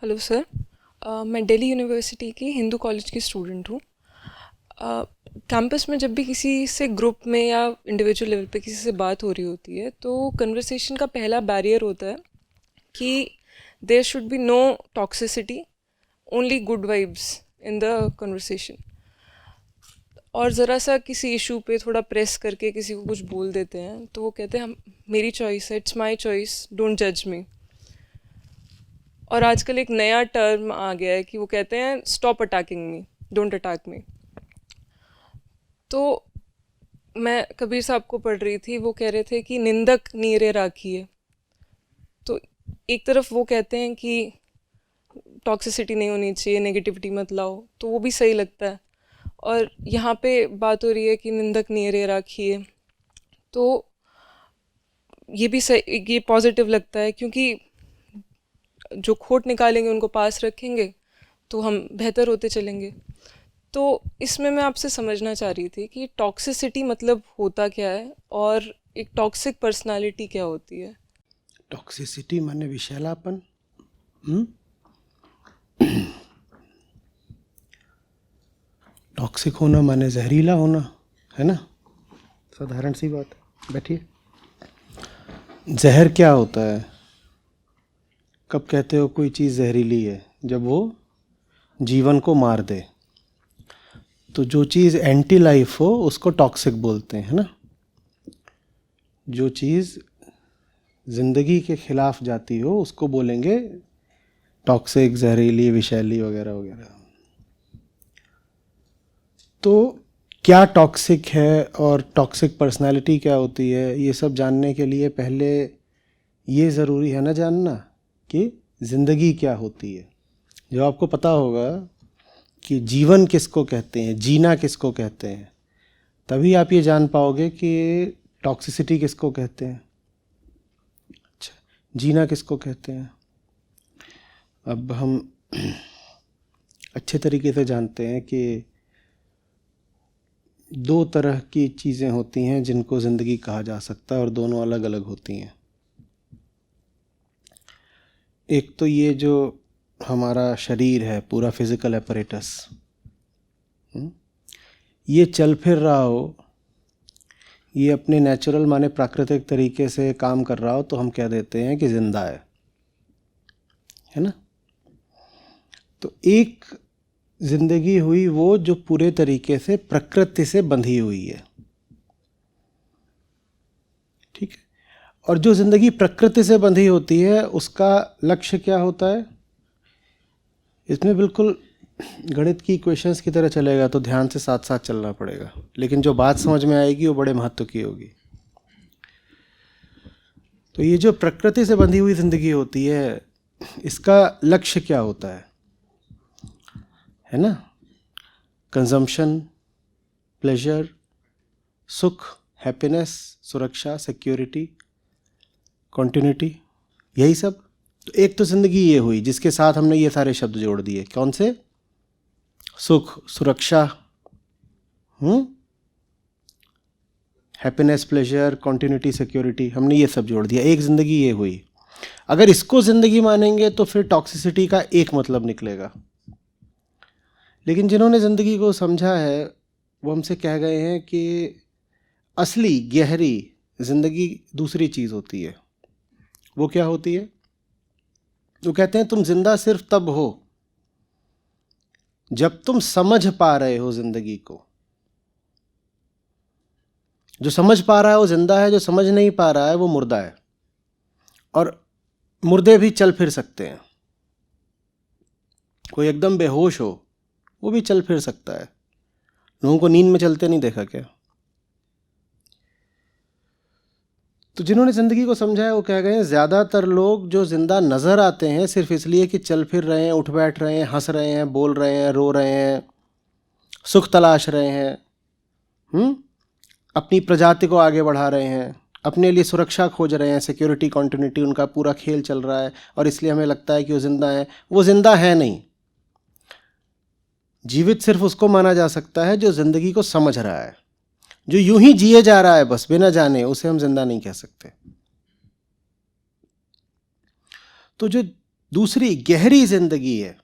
Hello sir. मैं Delhi university की Hindu college की स्टूडेंट हूँ। कैंपस में जब भी किसी से ग्रुप में या इंडिविजुअल लेवल पे किसी से बात हो रही होती है तो कन्वर्सेशन का पहला बैरियर होता है कि there should be no toxicity, only good vibes in the conversation. और ज़रा सा किसी इशू पे थोड़ा प्रेस करके किसी को कुछ बोल देते हैं तो वो कहते हैं हम मेरी चॉइस है, इट्स माई चॉइस, डोंट जज मी। और आजकल एक नया टर्म आ गया है कि वो कहते हैं stop attacking me, don't attack मी। तो मैं कबीर साहब को पढ़ रही थी, वो कह रहे थे कि निंदक नीरे राखिए। तो एक तरफ वो कहते हैं कि टॉक्सिसिटी नहीं होनी चाहिए, नेगेटिविटी मत लाओ, तो वो भी सही लगता है। और यहाँ पे बात हो रही है कि निंदक नीरे राखिए, तो ये भी सही, ये पॉजिटिव लगता है क्योंकि जो खोट निकालेंगे उनको पास रखेंगे तो हम बेहतर होते चलेंगे। तो इसमें मैं आपसे समझना चाह रही थी कि टॉक्सिसिटी मतलब होता क्या है और एक टॉक्सिक पर्सनालिटी क्या होती है। टॉक्सिसिटी माने विषैलापन। टॉक्सिक होना माने जहरीला होना, है ना। साधारण सी बात है। बैठिए। जहर क्या होता है? कब कहते हो कोई चीज़ जहरीली है? जब वो जीवन को मार दे। तो जो चीज़ एंटी लाइफ हो उसको टॉक्सिक बोलते हैं, है ना। जो चीज़ जिंदगी के खिलाफ जाती हो उसको बोलेंगे टॉक्सिक, जहरीली, विषैली वगैरह वगैरह। तो क्या टॉक्सिक है और टॉक्सिक पर्सनालिटी क्या होती है, ये सब जानने के लिए पहले ये ज़रूरी है ना जानना कि ज़िंदगी क्या होती है। जब आपको पता होगा कि जीवन किसको कहते हैं, जीना किसको कहते हैं, तभी आप ये जान पाओगे कि टॉक्सिसिटी किसको कहते हैं, अच्छा जीना किसको कहते हैं। अब हम अच्छे तरीके से जानते हैं कि दो तरह की चीज़ें होती हैं जिनको ज़िंदगी कहा जा सकता है और दोनों अलग अलग होती हैं। एक तो ये जो हमारा शरीर है, पूरा फिज़िकल एपरेटस, ये चल फिर रहा हो, ये अपने नेचुरल माने प्राकृतिक तरीके से काम कर रहा हो तो हम कह देते हैं कि ज़िंदा है ना। तो एक ज़िंदगी हुई वो जो पूरे तरीके से प्रकृति से बंधी हुई है, ठीक है। और जो ज़िंदगी प्रकृति से बंधी होती है उसका लक्ष्य क्या होता है? इसमें बिल्कुल गणित की इक्वेशंस की तरह चलेगा तो ध्यान से साथ साथ चलना पड़ेगा, लेकिन जो बात समझ में आएगी वो बड़े महत्व की होगी। तो ये जो प्रकृति से बंधी हुई ज़िंदगी होती है इसका लक्ष्य क्या होता है ना। कंजम्पशन, प्लेजर, सुख, हैप्पीनेस, सुरक्षा, सिक्योरिटी, कॉन्टिन्यूटी, यही सब। तो एक तो ज़िंदगी ये हुई जिसके साथ हमने ये सारे शब्द जोड़ दिए। कौन से? सुख, सुरक्षा, हैप्पीनेस, प्लेजर, कॉन्टिन्यूटी, सिक्योरिटी, हमने ये सब जोड़ दिया। एक ज़िंदगी ये हुई। अगर इसको ज़िंदगी मानेंगे तो फिर टॉक्सिसिटी का एक मतलब निकलेगा। लेकिन जिन्होंने ज़िंदगी को समझा है वो हमसे कह गए हैं कि असली गहरी ज़िंदगी दूसरी चीज़ होती है। वो क्या होती है? वो कहते हैं तुम जिंदा सिर्फ तब हो जब तुम समझ पा रहे हो ज़िंदगी को। जो समझ पा रहा है वो जिंदा है, जो समझ नहीं पा रहा है वो मुर्दा है। और मुर्दे भी चल फिर सकते हैं। कोई एकदम बेहोश हो वो भी चल फिर सकता है। लोगों को नींद में चलते नहीं देखा क्या? तो जिन्होंने ज़िंदगी को समझा है वो कह गए हैं ज़्यादातर लोग जो ज़िंदा नज़र आते हैं सिर्फ इसलिए कि चल फिर रहे हैं, उठ बैठ रहे हैं, हंस रहे हैं, बोल रहे हैं, रो रहे हैं, सुख तलाश रहे हैं, अपनी प्रजाति को आगे बढ़ा रहे हैं, अपने लिए सुरक्षा खोज रहे हैं, सिक्योरिटी, कॉन्टिन्यूटी, उनका पूरा खेल चल रहा है और इसलिए हमें लगता है कि वो ज़िंदा है। वो ज़िंदा है नहीं। जीवित सिर्फ उसको माना जा सकता है जो ज़िंदगी को समझ रहा है। जो यूं ही जिए जा रहा है बस बिना जाने, उसे हम जिंदा नहीं कह सकते। तो जो दूसरी गहरी जिंदगी है,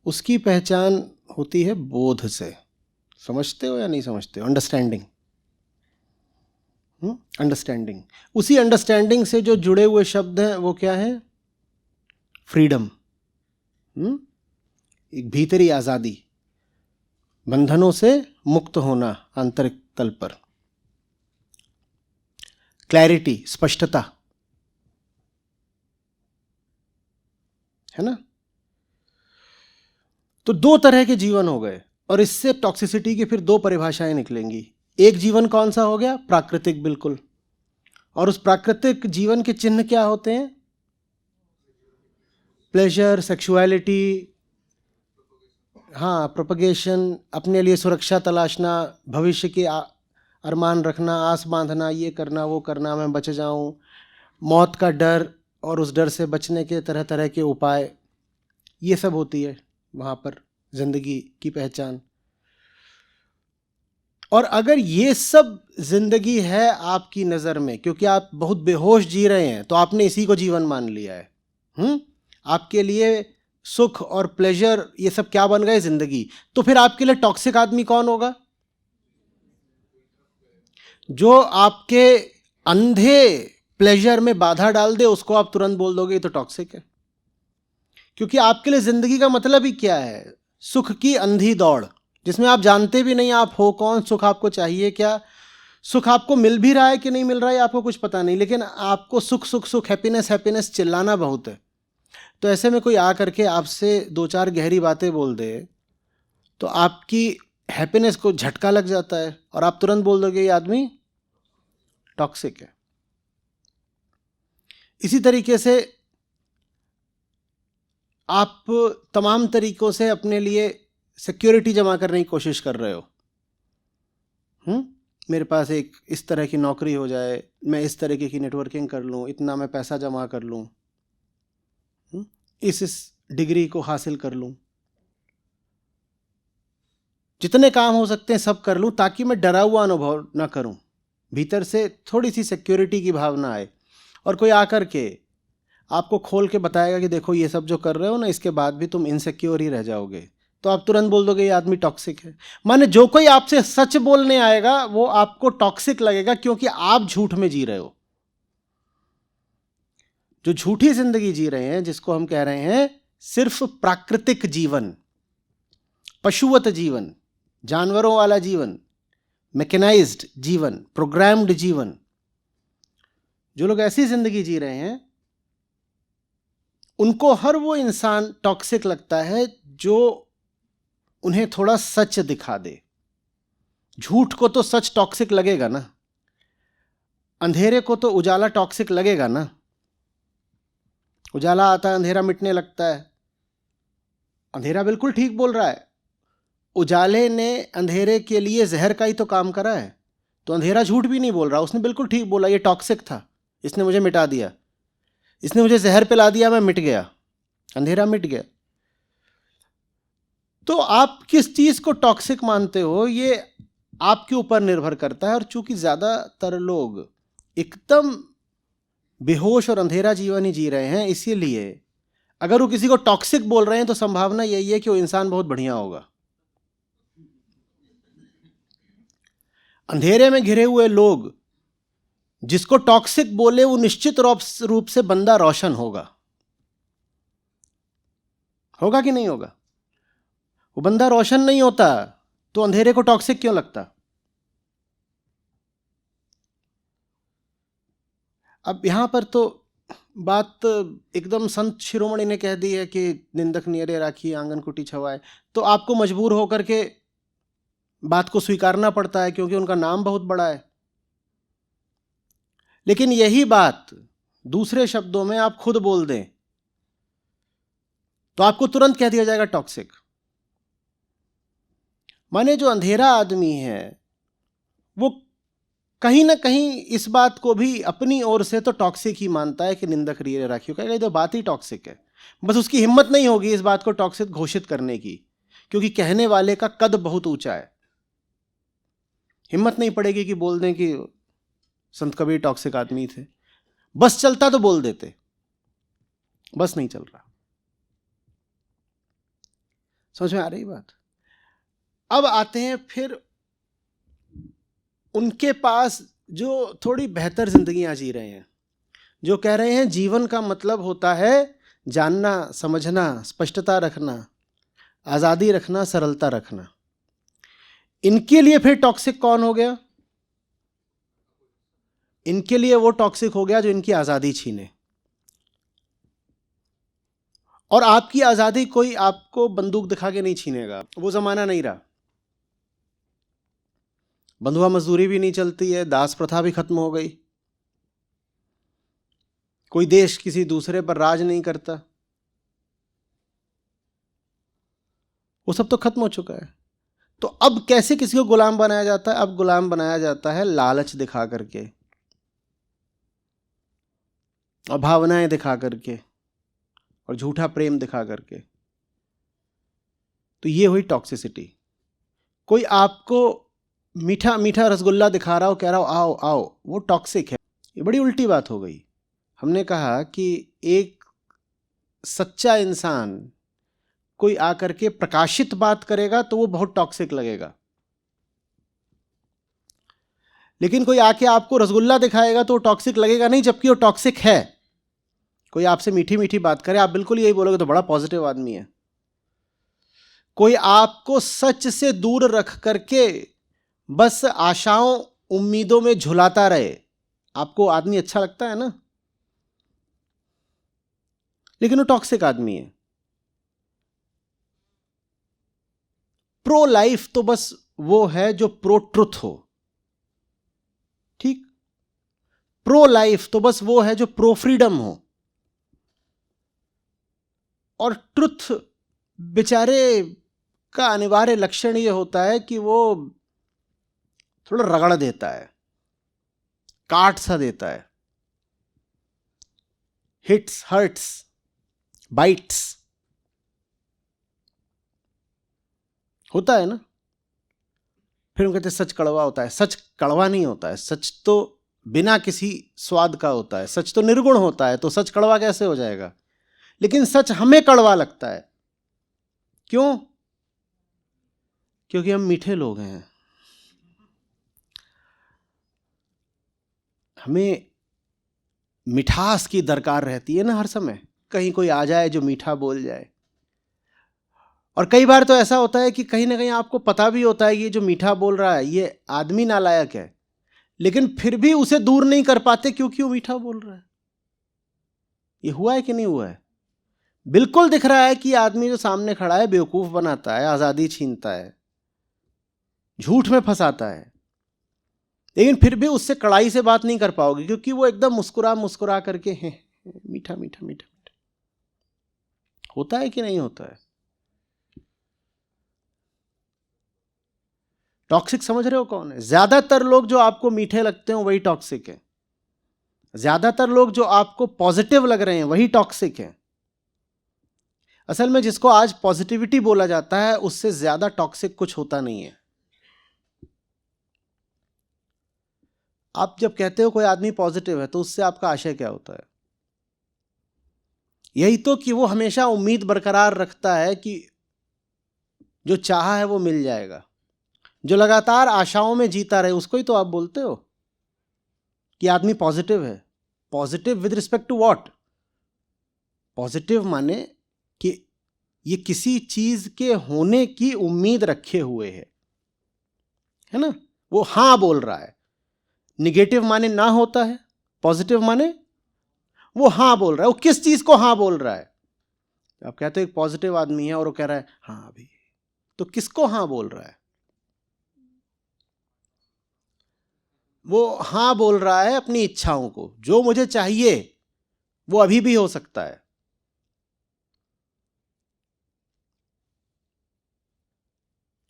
उसकी पहचान होती है बोध से। समझते हो या नहीं समझते हो? अंडरस्टैंडिंग। अंडरस्टैंडिंग। उसी अंडरस्टैंडिंग से जो जुड़े हुए शब्द हैं वो क्या है? फ्रीडम। एक भीतरी आजादी, बंधनों से मुक्त होना आंतरिक तल पर, क्लैरिटी, स्पष्टता, है ना? तो दो तरह के जीवन हो गए, और इससे टॉक्सिसिटी की फिर दो परिभाषाएं निकलेंगी। एक जीवन कौन सा हो गया? प्राकृतिक, बिल्कुल। और उस प्राकृतिक जीवन के चिन्ह क्या होते हैं? प्लेजर, सेक्सुअलिटी, हाँ, प्रोपगेशन, अपने लिए सुरक्षा तलाशना, भविष्य के अरमान रखना, आस बांधना, ये करना वो करना, मैं बच जाऊं, मौत का डर और उस डर से बचने के तरह तरह के उपाय, ये सब होती है वहाँ पर जिंदगी की पहचान। और अगर ये सब जिंदगी है आपकी नज़र में, क्योंकि आप बहुत बेहोश जी रहे हैं तो आपने इसी को जीवन मान लिया है। आपके लिए सुख और प्लेजर ये सब क्या बन गए? जिंदगी। तो फिर आपके लिए टॉक्सिक आदमी कौन होगा? जो आपके अंधे प्लेजर में बाधा डाल दे, उसको आप तुरंत बोल दोगे ये तो टॉक्सिक है। क्योंकि आपके लिए जिंदगी का मतलब ही क्या है? सुख की अंधी दौड़, जिसमें आप जानते भी नहीं आप हो कौन, सुख आपको चाहिए क्या, सुख आपको मिल भी रहा है कि नहीं मिल रहा है आपको कुछ पता नहीं, लेकिन आपको सुख सुख सुख, हैप्पीनेस हैप्पीनेस चिल्लाना बहुत है। तो ऐसे में कोई आ करके आपसे दो चार गहरी बातें बोल दे तो आपकी हैप्पीनेस को झटका लग जाता है और आप तुरंत बोल दोगे ये आदमी टॉक्सिक है। इसी तरीके से आप तमाम तरीकों से अपने लिए सिक्योरिटी जमा करने की कोशिश कर रहे हो। मेरे पास एक इस तरह की नौकरी हो जाए, मैं इस तरीके की नेटवर्किंग कर लूँ, इतना मैं पैसा जमा कर लूँ, इस डिग्री को हासिल कर लूँ, जितने काम हो सकते हैं सब कर लूँ ताकि मैं डरा हुआ अनुभव ना करूँ, भीतर से थोड़ी सी सिक्योरिटी की भावना आए। और कोई आकर के आपको खोल के बताएगा कि देखो ये सब जो कर रहे हो ना, इसके बाद भी तुम इनसिक्योर ही रह जाओगे, तो आप तुरंत बोल दोगे ये आदमी टॉक्सिक है। माने जो कोई आपसे सच बोलने आएगा वो आपको टॉक्सिक लगेगा, क्योंकि आप झूठ में जी रहे हो। जो झूठी जिंदगी जी रहे हैं, जिसको हम कह रहे हैं सिर्फ प्राकृतिक जीवन, पशुवत जीवन, जानवरों वाला जीवन, मैकेनाइज्ड जीवन, प्रोग्राम्ड जीवन, जो लोग ऐसी जिंदगी जी रहे हैं उनको हर वो इंसान टॉक्सिक लगता है जो उन्हें थोड़ा सच दिखा दे। झूठ को तो सच टॉक्सिक लगेगा ना, अंधेरे को तो उजाला टॉक्सिक लगेगा ना। उजाला आता है, अंधेरा मिटने लगता है। अंधेरा बिल्कुल ठीक बोल रहा है, उजाले ने अंधेरे के लिए जहर का ही तो काम करा है। तो अंधेरा झूठ भी नहीं बोल रहा, उसने बिल्कुल ठीक बोला, ये टॉक्सिक था, इसने मुझे मिटा दिया, इसने मुझे जहर पिला दिया, मैं मिट गया, अंधेरा मिट गया। तो आप किस चीज़ को टॉक्सिक मानते हो ये आपके ऊपर निर्भर करता है। और चूंकि ज़्यादातर लोग एकदम बेहोश और अंधेरा जीवन ही जी रहे हैं, इसीलिए अगर वो किसी को टॉक्सिक बोल रहे हैं तो संभावना यही है कि वो इंसान बहुत बढ़िया होगा। अंधेरे में घिरे हुए लोग जिसको टॉक्सिक बोले वो निश्चित रूप से बंदा रोशन होगा। होगा कि नहीं होगा? वो बंदा रोशन नहीं होता तो अंधेरे को टॉक्सिक क्यों लगता? अब यहां पर तो बात एकदम संत शिरोमणि ने कह दी है कि निंदक नियरे राखी आंगन कुटी छवाए, तो आपको मजबूर होकर के बात को स्वीकारना पड़ता है क्योंकि उनका नाम बहुत बड़ा है। लेकिन यही बात दूसरे शब्दों में आप खुद बोल दें तो आपको तुरंत कह दिया जाएगा टॉक्सिक। माने जो अंधेरा आदमी है वो कहीं ना कहीं इस बात को भी अपनी ओर से तो टॉक्सिक ही मानता है कि निंदक नियरे राखी, कहेगा ये तो बात ही टॉक्सिक है। बस उसकी हिम्मत नहीं होगी इस बात को टॉक्सिक घोषित करने की, क्योंकि कहने वाले का कद बहुत ऊंचा है। हिम्मत नहीं पड़ेगी कि बोल दें कि संत कबीर टॉक्सिक आदमी थे, बस चलता तो बोल देते, बस नहीं चल रहा। समझ में आ रही बात? अब आते हैं फिर उनके पास जो थोड़ी बेहतर जिंदगियां जी रहे हैं, जो कह रहे हैं जीवन का मतलब होता है जानना, समझना, स्पष्टता रखना, आज़ादी रखना, सरलता रखना। इनके लिए फिर टॉक्सिक कौन हो गया? इनके लिए वो टॉक्सिक हो गया जो इनकी आज़ादी छीने। और आपकी आज़ादी कोई आपको बंदूक दिखा के नहीं छीनेगा, वो ज़माना नहीं रहा। बंधुआ मजदूरी भी नहीं चलती है, दास प्रथा भी खत्म हो गई, कोई देश किसी दूसरे पर राज नहीं करता, वो सब तो खत्म हो चुका है। तो अब कैसे किसी को गुलाम बनाया जाता है? अब गुलाम बनाया जाता है लालच दिखा करके और भावनाएं दिखा करके और झूठा प्रेम दिखा करके। तो ये हुई टॉक्सिसिटी। कोई आपको मीठा मीठा रसगुल्ला दिखा रहा हो, कह रहा हो आओ आओ, वो टॉक्सिक है। ये बड़ी उल्टी बात हो गई। हमने कहा कि एक सच्चा इंसान कोई आकर के प्रकाशित बात करेगा तो वो बहुत टॉक्सिक लगेगा, लेकिन कोई आके आपको रसगुल्ला दिखाएगा तो वो टॉक्सिक लगेगा नहीं, जबकि वो टॉक्सिक है। कोई आपसे मीठी मीठी बात करे, आप बिल्कुल यही बोलोगे तो बड़ा पॉजिटिव आदमी है। कोई आपको सच से दूर रख करके बस आशाओं उम्मीदों में झुलाता रहे, आपको आदमी अच्छा लगता है ना, लेकिन वो टॉक्सिक आदमी है। प्रो लाइफ तो बस वो है जो प्रो ट्रुथ हो, ठीक? प्रो लाइफ तो बस वो है जो प्रो फ्रीडम हो। और ट्रुथ बेचारे का अनिवार्य लक्षण ये होता है कि वो थोड़ा रगड़ देता है, काट सा देता है, हिट्स, हर्ट्स, बाइट्स, होता है ना। फिर हम कहते हैं सच कड़वा होता है। सच कड़वा नहीं होता है, सच तो बिना किसी स्वाद का होता है, सच तो निर्गुण होता है, तो सच कड़वा कैसे हो जाएगा? लेकिन सच हमें कड़वा लगता है, क्यों? क्योंकि हम मीठे लोग हैं। हमें मिठास की दरकार रहती है ना हर समय, कहीं कोई आ जाए जो मीठा बोल जाए। और कई बार तो ऐसा होता है कि कहीं ना कहीं आपको पता भी होता है ये जो मीठा बोल रहा है ये आदमी नालायक है, लेकिन फिर भी उसे दूर नहीं कर पाते क्योंकि वो मीठा बोल रहा है। ये हुआ है कि नहीं हुआ है? बिल्कुल दिख रहा है कि आदमी जो सामने खड़ा है बेवकूफ बनाता है, आजादी छीनता है, झूठ में फंसाता है, लेकिन फिर भी उससे कड़ाई से बात नहीं कर पाओगे क्योंकि वो एकदम मुस्कुरा मुस्कुरा करके है मीठा मीठा मीठा मीठा। होता है कि नहीं होता है? टॉक्सिक समझ रहे हो कौन है? ज्यादातर लोग जो आपको मीठे लगते हैं वही टॉक्सिक है। ज्यादातर लोग जो आपको पॉजिटिव लग रहे हैं वही टॉक्सिक है। असल में जिसको आज पॉजिटिविटी बोला जाता है उससे ज्यादा टॉक्सिक कुछ होता नहीं है। आप जब कहते हो कोई आदमी पॉजिटिव है तो उससे आपका आशय क्या होता है? यही तो कि वो हमेशा उम्मीद बरकरार रखता है कि जो चाहा है वो मिल जाएगा, जो लगातार आशाओं में जीता रहे, उसको ही तो आप बोलते हो कि आदमी पॉजिटिव है। Positive with respect to what? Positive माने कि ये किसी चीज के होने की उम्मीद रखे हुए है ना, वो हां बोल रहा है। निगेटिव माने ना होता है, पॉजिटिव माने वो हां बोल रहा है। वो किस चीज को हां बोल रहा है? आप कहते हो एक पॉजिटिव आदमी है और वो कह रहा है हाँ अभी, तो किसको हां बोल रहा है? वो हां बोल रहा है अपनी इच्छाओं को। जो मुझे चाहिए वो अभी भी हो सकता है,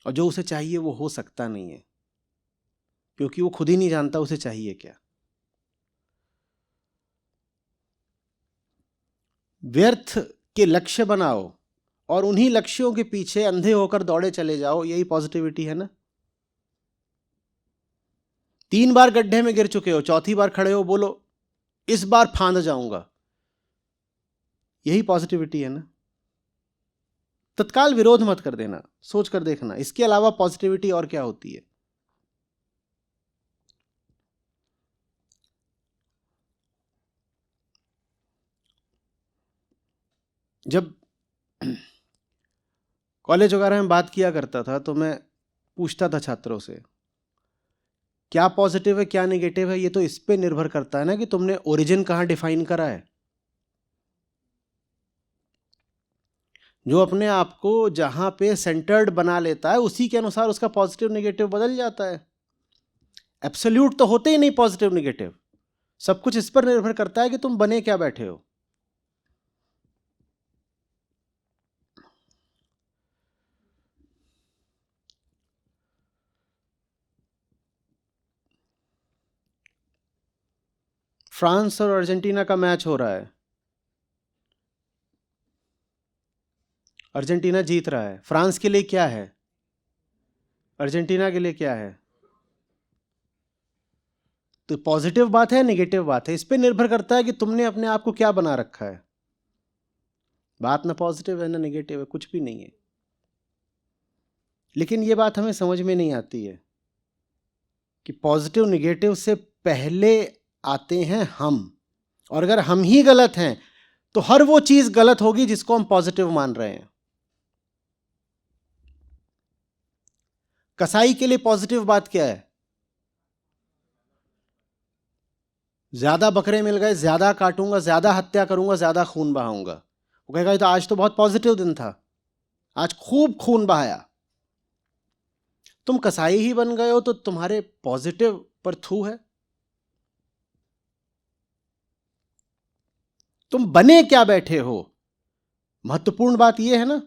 और जो उसे चाहिए वो हो सकता नहीं है, क्योंकि वो खुद ही नहीं जानता उसे चाहिए क्या। व्यर्थ के लक्ष्य बनाओ और उन्हीं लक्ष्यों के पीछे अंधे होकर दौड़े चले जाओ, यही पॉजिटिविटी है ना। 3 बार गड्ढे में गिर चुके हो, चौथी बार खड़े हो, बोलो इस बार फांद जाऊंगा, यही पॉजिटिविटी है ना। तत्काल विरोध मत कर देना, सोच कर देखना इसके अलावा पॉजिटिविटी और क्या होती है। जब कॉलेज वगैरह में बात किया करता था तो मैं पूछता था छात्रों से क्या पॉजिटिव है क्या नेगेटिव है। ये तो इस पे निर्भर करता है ना कि तुमने ओरिजिन कहाँ डिफाइन करा है। जो अपने आप को जहां पे सेंटर्ड बना लेता है उसी के अनुसार उसका पॉजिटिव नेगेटिव बदल जाता है। एब्सोल्यूट तो होते ही नहीं पॉजिटिव नेगेटिव, सब कुछ इस पर निर्भर करता है कि तुम बने क्या बैठे हो। फ्रांस और अर्जेंटीना का मैच हो रहा है, अर्जेंटीना जीत रहा है। फ्रांस के लिए क्या है, अर्जेंटीना के लिए क्या है। तो पॉजिटिव बात है नेगेटिव बात है, इस पे निर्भर करता है कि तुमने अपने आप को क्या बना रखा है। बात ना पॉजिटिव है ना नेगेटिव है, कुछ भी नहीं है। लेकिन ये बात हमें समझ में नहीं आती है कि पॉजिटिव नेगेटिव से पहले आते हैं हम, और अगर हम ही गलत हैं तो हर वो चीज गलत होगी जिसको हम पॉजिटिव मान रहे हैं। कसाई के लिए पॉजिटिव बात क्या है, ज्यादा बकरे मिल गए, ज्यादा काटूंगा, ज्यादा हत्या करूंगा, ज्यादा खून बहाऊंगा। वो कहेगा तो आज तो बहुत पॉजिटिव दिन था, आज खूब खून बहाया। तुम कसाई ही बन गए हो तो तुम्हारे पॉजिटिव पर थू है। तुम बने क्या बैठे हो, महत्वपूर्ण बात यह है ना।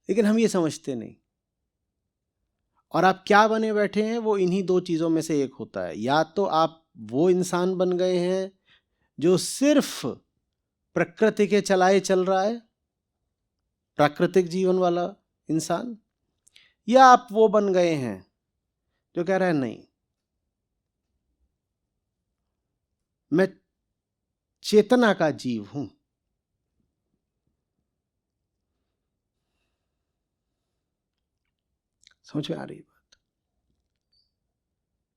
लेकिन हम ये समझते नहीं। और आप क्या बने बैठे हैं वो इन्हीं दो चीजों में से एक होता है। या तो आप वो इंसान बन गए हैं जो सिर्फ प्रकृति के चलाए चल रहा है, प्राकृतिक जीवन वाला इंसान, या आप वो बन गए हैं जो कह रहा है नहीं, मैं चेतना का जीव हूं। समझ में आ रही बात।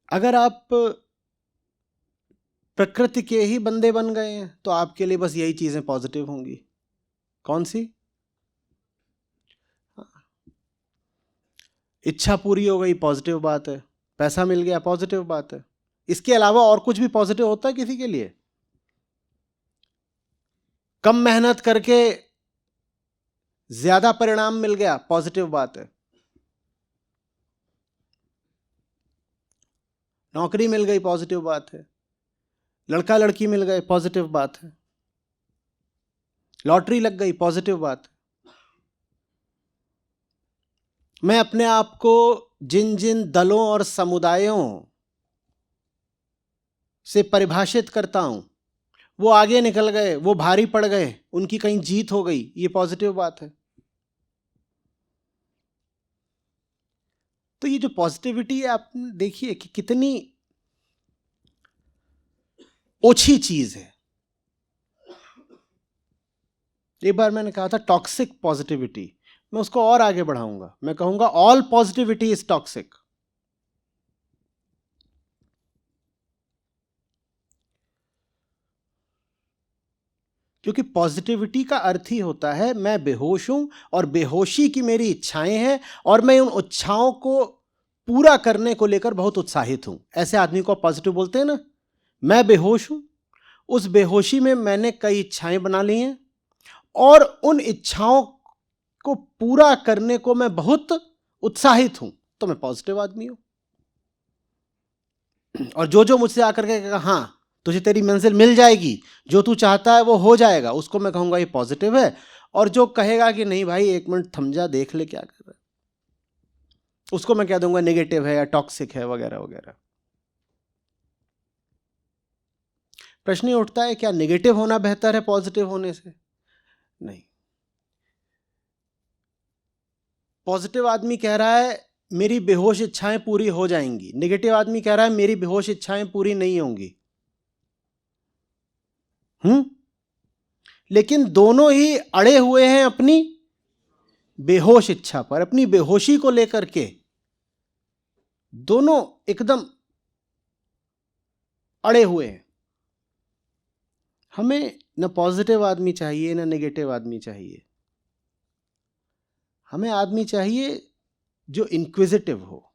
अगर आप प्रकृति के ही बंदे बन गए हैं तो आपके लिए बस यही चीजें पॉजिटिव होंगी। कौन सी, इच्छा पूरी हो गई पॉजिटिव बात है, पैसा मिल गया पॉजिटिव बात है। इसके अलावा और कुछ भी पॉजिटिव होता है किसी के लिए। कम मेहनत करके ज्यादा परिणाम मिल गया पॉजिटिव बात है। नौकरी मिल गई पॉजिटिव बात है। लड़का लड़की मिल गए पॉजिटिव बात है। लॉटरी लग गई पॉजिटिव बात है। मैं अपने आप को जिन जिन दलों और समुदायों से परिभाषित करता हूं वो आगे निकल गए, वो भारी पड़ गए, उनकी कहीं जीत हो गई, ये पॉजिटिव बात है। तो ये जो पॉजिटिविटी है आप देखिए कि कितनी ओछी चीज है। एक बार मैंने कहा था टॉक्सिक पॉजिटिविटी, मैं उसको और आगे बढ़ाऊंगा, मैं कहूंगा ऑल पॉजिटिविटी इज टॉक्सिक। क्योंकि पॉजिटिविटी का अर्थ ही होता है मैं बेहोश हूं और बेहोशी की मेरी इच्छाएं हैं और मैं उन इच्छाओं को पूरा करने को लेकर बहुत उत्साहित हूं। ऐसे आदमी को पॉजिटिव बोलते हैं ना। मैं बेहोश हूं, उस बेहोशी में मैंने कई इच्छाएं बना ली हैं और उन इच्छाओं को पूरा करने को मैं बहुत उत्साहित हूं, तो मैं पॉजिटिव आदमी हूं। और जो मुझसे आकर के कहा हाँ तुझे तेरी मंजिल मिल जाएगी, जो तू चाहता है वो हो जाएगा, उसको मैं कहूंगा ये पॉजिटिव है। और जो कहेगा कि नहीं भाई एक मिनट थम जा, देख ले क्या कर रहा है, उसको मैं कह दूंगा नेगेटिव है या टॉक्सिक है वगैरह वगैरह। प्रश्न ये उठता है क्या नेगेटिव होना बेहतर है पॉजिटिव होने से? नहीं। पॉजिटिव आदमी कह रहा है मेरी बेहोश इच्छाएं पूरी हो जाएंगी, नेगेटिव आदमी कह रहा है मेरी बेहोश इच्छाएं पूरी नहीं होंगी। लेकिन दोनों ही अड़े हुए हैं अपनी बेहोश इच्छा पर, अपनी बेहोशी को लेकर के दोनों एकदम अड़े हुए हैं। हमें न पॉजिटिव आदमी चाहिए न नेगेटिव आदमी चाहिए, हमें आदमी चाहिए जो इंक्विजिटिव हो,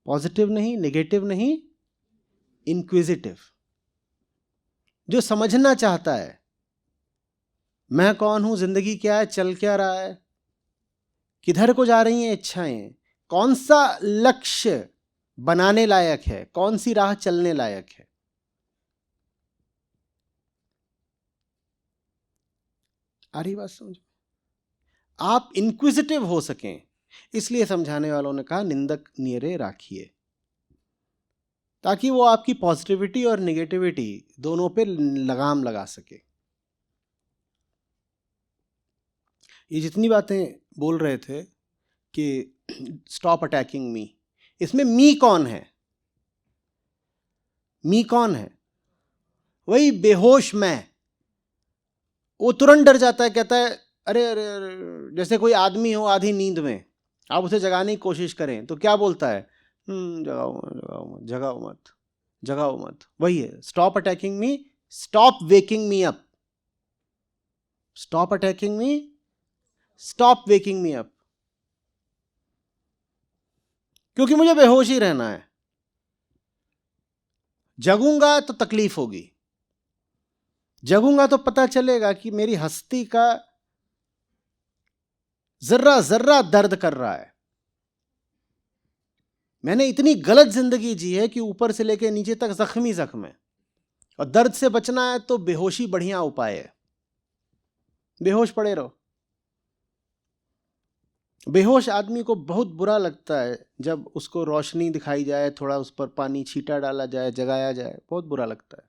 पॉजिटिव नहीं, नेगेटिव नहीं, इंक्विजिटिव, जो समझना चाहता है मैं कौन हूं, जिंदगी क्या है, चल क्या रहा है, किधर को जा रही हैं इच्छाएं, कौन सा लक्ष्य बनाने लायक है, कौन सी राह चलने लायक है। आ रही बात समझ? आप इंक्विजिटिव हो सकें इसलिए समझाने वालों ने कहा निंदक नियरे राखिए, ताकि वो आपकी पॉजिटिविटी और नेगेटिविटी दोनों पे लगाम लगा सके। ये जितनी बातें बोल रहे थे कि स्टॉप अटैकिंग मी, इसमें मी कौन है? मी कौन है? वही बेहोश मैं। वो तुरंत डर जाता है, कहता है अरे अरे अरे, जैसे कोई आदमी हो आधी नींद में, आप उसे जगाने की कोशिश करें तो क्या बोलता है? जगाओ जगाओ मत, जगाओ मत, जगाओ मत। वही है स्टॉप अटैकिंग मी, stop waking me up, stop attacking मी, स्टॉप वेकिंग मी अप। क्योंकि मुझे बेहोश ही रहना है, जगूंगा तो तकलीफ होगी, जगूंगा तो पता चलेगा कि मेरी हस्ती का जर्रा जर्रा दर्द कर रहा है, मैंने इतनी गलत जिंदगी जी है कि ऊपर से लेकर नीचे तक जख्मी जख्म है। और दर्द से बचना है तो बेहोशी बढ़िया उपाय है, बेहोश पड़े रहो। बेहोश आदमी को बहुत बुरा लगता है जब उसको रोशनी दिखाई जाए, थोड़ा उस पर पानी छींटा डाला जाए, जगाया जाए, बहुत बुरा लगता है।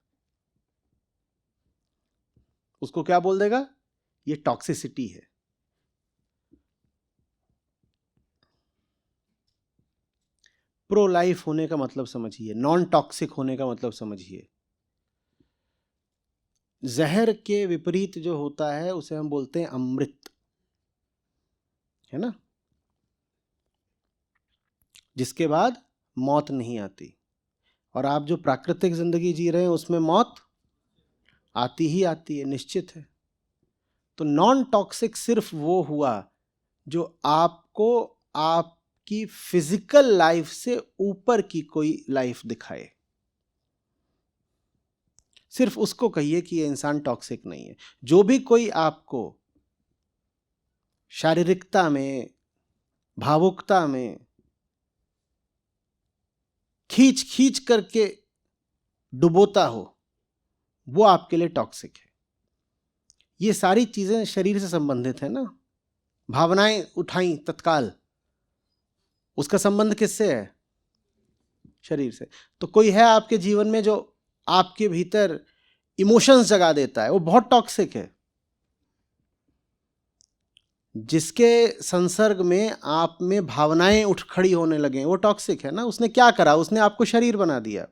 उसको क्या बोल देगा? ये टॉक्सिसिटी है। प्रो लाइफ होने का मतलब समझिए, नॉन टॉक्सिक होने का मतलब समझिए। जहर के विपरीत जो होता है उसे हम बोलते हैं अमृत, है ना, जिसके बाद मौत नहीं आती। और आप जो प्राकृतिक जिंदगी जी रहे हैं उसमें मौत आती ही आती है, निश्चित है। तो नॉन टॉक्सिक सिर्फ वो हुआ जो आपको आपकी फिजिकल लाइफ से ऊपर की कोई लाइफ दिखाए, सिर्फ उसको कहिए कि ये इंसान टॉक्सिक नहीं है। जो भी कोई आपको शारीरिकता में, भावुकता में खींच खींच करके डुबोता हो, वो आपके लिए टॉक्सिक है। ये सारी चीजें शरीर से संबंधित है ना, भावनाएं उठाई तत्काल, उसका संबंध किससे है? शरीर से। तो कोई है आपके जीवन में जो आपके भीतर इमोशंस जगा देता है, वो बहुत टॉक्सिक है। जिसके संसर्ग में आप में भावनाएं उठ खड़ी होने लगे, वो टॉक्सिक है ना। उसने क्या करा? उसने आपको शरीर बना दिया।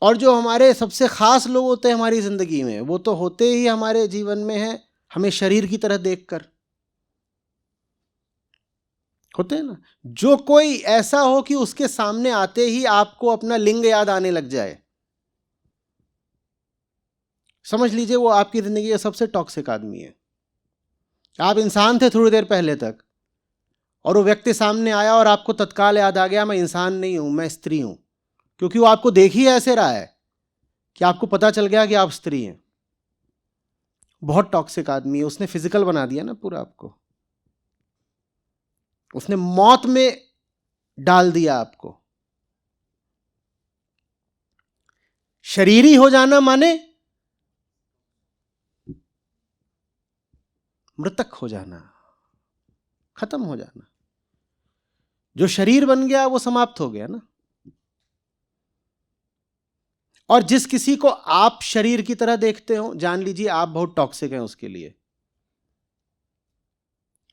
और जो हमारे सबसे खास लोग होते हैं हमारी जिंदगी में, वो तो होते ही हमारे जीवन में है हमें शरीर की तरह देखकर, होते हैं ना। जो कोई ऐसा हो कि उसके सामने आते ही आपको अपना लिंग याद आने लग जाए, समझ लीजिए वो आपकी जिंदगी का सबसे टॉक्सिक आदमी है। आप इंसान थे थोड़ी देर पहले तक, और वो व्यक्ति सामने आया और आपको तत्काल याद आ गया मैं इंसान नहीं हूं, मैं स्त्री हूं। क्योंकि वो आपको देख ही ऐसे रहा है कि आपको पता चल गया कि आप स्त्री हैं। बहुत टॉक्सिक आदमी है, उसने फिजिकल बना दिया ना पूरा आपको, उसने मौत में डाल दिया आपको। शरीरी हो जाना माने मृतक हो जाना, खत्म हो जाना। जो शरीर बन गया वो समाप्त हो गया ना। और जिस किसी को आप शरीर की तरह देखते हो, जान लीजिए आप बहुत टॉक्सिक हैं उसके लिए।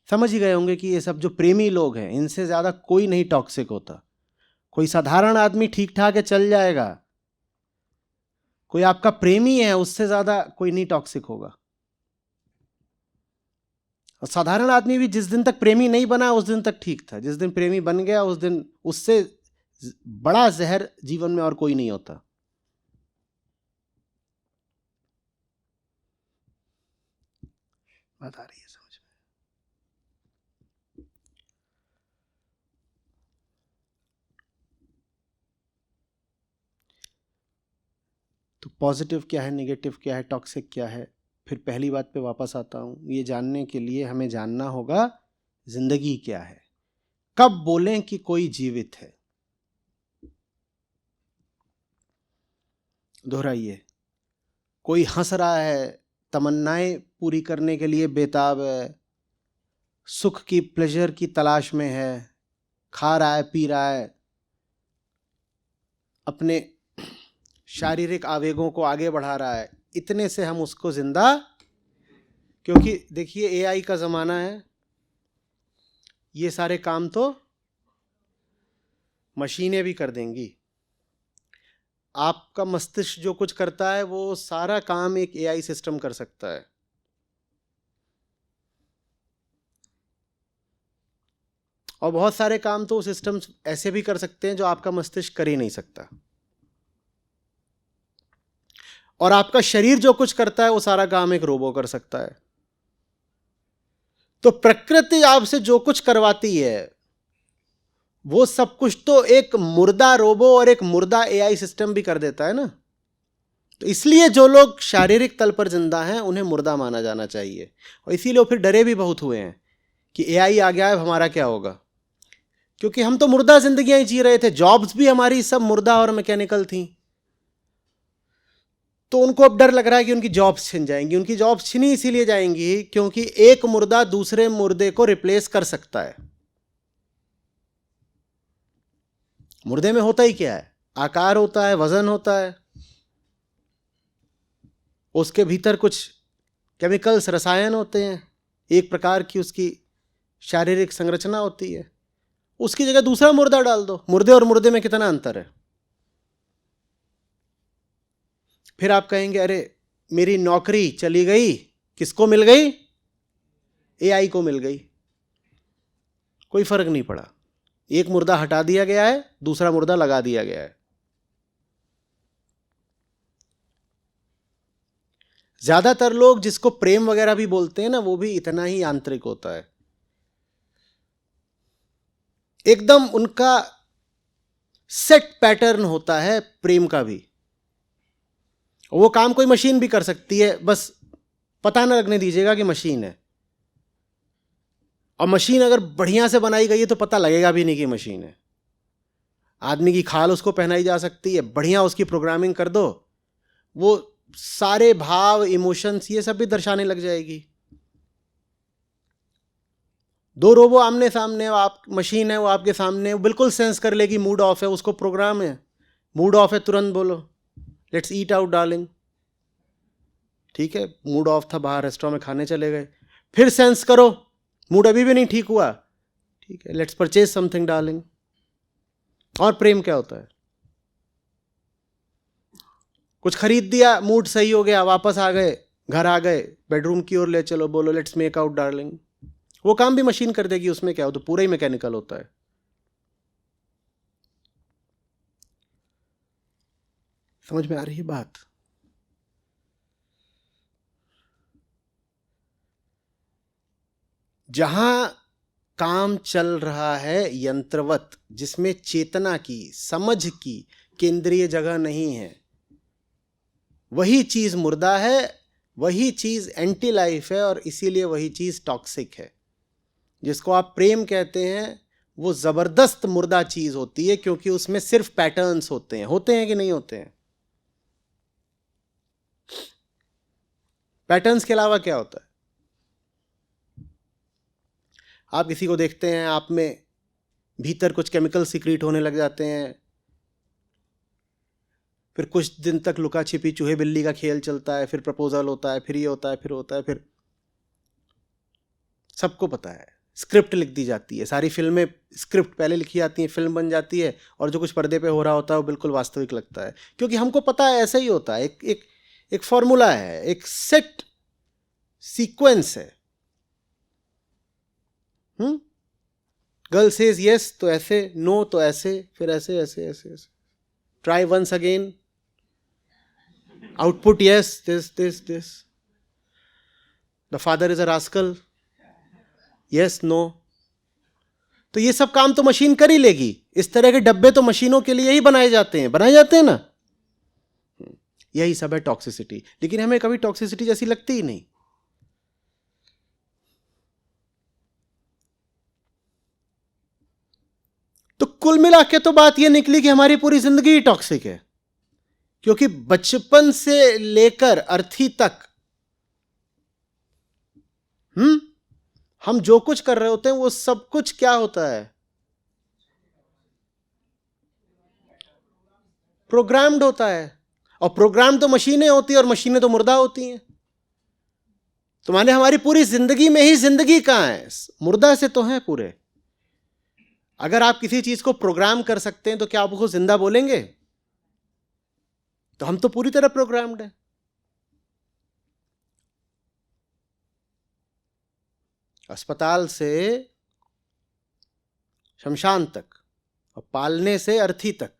समझ ही गए होंगे कि ये सब जो प्रेमी लोग हैं, इनसे ज्यादा कोई नहीं टॉक्सिक होता। कोई साधारण आदमी ठीक ठाक है, चल जाएगा। कोई आपका प्रेमी है, उससे ज्यादा कोई नहीं टॉक्सिक होगा। और साधारण आदमी भी जिस दिन तक प्रेमी नहीं बना उस दिन तक ठीक था, जिस दिन प्रेमी बन गया उस दिन उससे बड़ा जहर जीवन में और कोई नहीं होता। बात आ रही है समझ में? तो पॉजिटिव क्या है, नेगेटिव क्या है, टॉक्सिक क्या है? फिर पहली बात पे वापस आता हूं, ये जानने के लिए हमें जानना होगा जिंदगी क्या है। कब बोलें कि कोई जीवित है? दोहराइए। कोई हंस रहा है, तमन्नाएं पूरी करने के लिए बेताब है, सुख की, प्लेजर की तलाश में है, खा रहा है, पी रहा है, अपने शारीरिक आवेगों को आगे बढ़ा रहा है, इतने से हम उसको जिंदा। क्योंकि देखिए एआई का ज़माना है, ये सारे काम तो मशीनें भी कर देंगी। आपका मस्तिष्क जो कुछ करता है वो सारा काम एक एआई सिस्टम कर सकता है। और बहुत सारे काम तो सिस्टम ऐसे भी कर सकते हैं जो आपका मस्तिष्क कर ही नहीं सकता। और आपका शरीर जो कुछ करता है वो सारा काम एक रोबो कर सकता है। तो प्रकृति आपसे जो कुछ करवाती है वो सब कुछ तो एक मुर्दा रोबो और एक मुर्दा एआई सिस्टम भी कर देता है ना। तो इसलिए जो लोग शारीरिक तल पर जिंदा हैं उन्हें मुर्दा माना जाना चाहिए। और इसीलिए फिर डरे भी बहुत हुए हैं कि एआई आ गया है, हमारा क्या होगा। क्योंकि हम तो मुर्दा जिंदगियां ही जी रहे थे, जॉब्स भी हमारी सब मुर्दा और मैकेनिकल थी। तो उनको अब डर लग रहा है कि उनकी जॉब्स छिन जाएंगी। उनकी जॉब्स छिनी इसीलिए जाएंगी क्योंकि एक मुर्दा दूसरे मुर्दे को रिप्लेस कर सकता है। मुर्दे में होता ही क्या है? आकार होता है, वजन होता है, उसके भीतर कुछ केमिकल्स, रसायन होते हैं, एक प्रकार की उसकी शारीरिक संरचना होती है। उसकी जगह दूसरा मुर्दा डाल दो, मुर्दे और मुर्दे में कितना अंतर है। फिर आप कहेंगे अरे मेरी नौकरी चली गई, किसको मिल गई? एआई को मिल गई। कोई फर्क नहीं पड़ा, एक मुर्दा हटा दिया गया है, दूसरा मुर्दा लगा दिया गया है। ज्यादातर लोग जिसको प्रेम वगैरह भी बोलते हैं ना, वो भी इतना ही आंतरिक होता है। एकदम उनका सेट पैटर्न होता है प्रेम का भी। वो काम कोई मशीन भी कर सकती है, बस पता ना लगने दीजिएगा कि मशीन है। और मशीन अगर बढ़िया से बनाई गई है तो पता लगेगा भी नहीं कि मशीन है। आदमी की खाल उसको पहनाई जा सकती है, बढ़िया उसकी प्रोग्रामिंग कर दो, वो सारे भाव, इमोशंस, ये सब भी दर्शाने लग जाएगी। दो रोबो आमने सामने, आप मशीन है वो आपके सामने, वो बिल्कुल सेंस कर लेगी मूड ऑफ है, उसको प्रोग्राम है, मूड ऑफ है तुरंत बोलो लेट्स ईट आउट डार्लिंग। ठीक है, मूड ऑफ था, बाहर रेस्टोरेंट में खाने चले गए, फिर सेंस करो मूड अभी भी नहीं ठीक हुआ, ठीक है लेट्स परचेज समथिंग डार्लिंग। और प्रेम क्या होता है? कुछ खरीद दिया, मूड सही हो गया, वापस आ गए, घर आ गए, बेडरूम की ओर ले चलो, बोलो लेट्स मेक आउट डार्लिंग। वो काम भी मशीन कर देगी, उसमें क्या हो, तो पूरा ही मैकेनिकल होता है। समझ में आ रही है बात? जहां काम चल रहा है यंत्रवत, जिसमें चेतना की, समझ की केंद्रीय जगह नहीं है, वही चीज मुर्दा है, वही चीज एंटी लाइफ है, और इसीलिए वही चीज टॉक्सिक है। जिसको आप प्रेम कहते हैं वो जबरदस्त मुर्दा चीज होती है, क्योंकि उसमें सिर्फ पैटर्न्स होते हैं कि नहीं होते हैं? पैटर्न्स के अलावा क्या होता है? आप किसी को देखते हैं, आप में भीतर कुछ केमिकल सीक्रेट होने लग जाते हैं, फिर कुछ दिन तक लुका छिपी चूहे बिल्ली का खेल चलता है, फिर प्रपोजल होता है, फिर ये होता है, फिर होता है, फिर सबको पता है स्क्रिप्ट लिख दी जाती है, सारी फिल्में स्क्रिप्ट पहले लिखी जाती हैं, फिल्म बन जाती है, और जो कुछ पर्दे पे हो रहा होता है वो बिल्कुल वास्तविक लगता है, क्योंकि हमको पता है ऐसा ही होता है, एक फॉर्मूला है, एक सेट सीक्वेंस है। गर्ल सेज यस तो ऐसे, नो तो ऐसे, फिर ऐसे ऐसे ऐसे ऐसे, try once again, output yes, this, the father is a rascal, yes no. तो ये सब काम तो मशीन कर ही लेगी। इस तरह के डब्बे तो मशीनों के लिए ही बनाए जाते हैं ना। यही सब है टॉक्सिसिटी, लेकिन हमें कभी टॉक्सिसिटी जैसी लगती ही नहीं। तो कुल मिला के तो बात यह निकली कि हमारी पूरी जिंदगी ही टॉक्सिक है, क्योंकि बचपन से लेकर अर्थी तक हम जो कुछ कर रहे होते हैं वो सब कुछ क्या होता है, प्रोग्राम्ड होता है। और प्रोग्राम तो मशीनें होती है, और मशीनें तो मुर्दा होती हैं। तो माने हमारी पूरी जिंदगी में ही जिंदगी कहां है, मुर्दा से तो है पूरे। अगर आप किसी चीज को प्रोग्राम कर सकते हैं तो क्या आप उसको जिंदा बोलेंगे? तो हम तो पूरी तरह प्रोग्राम्ड है। अस्पताल से शमशान तक, और पालने से अर्थी तक,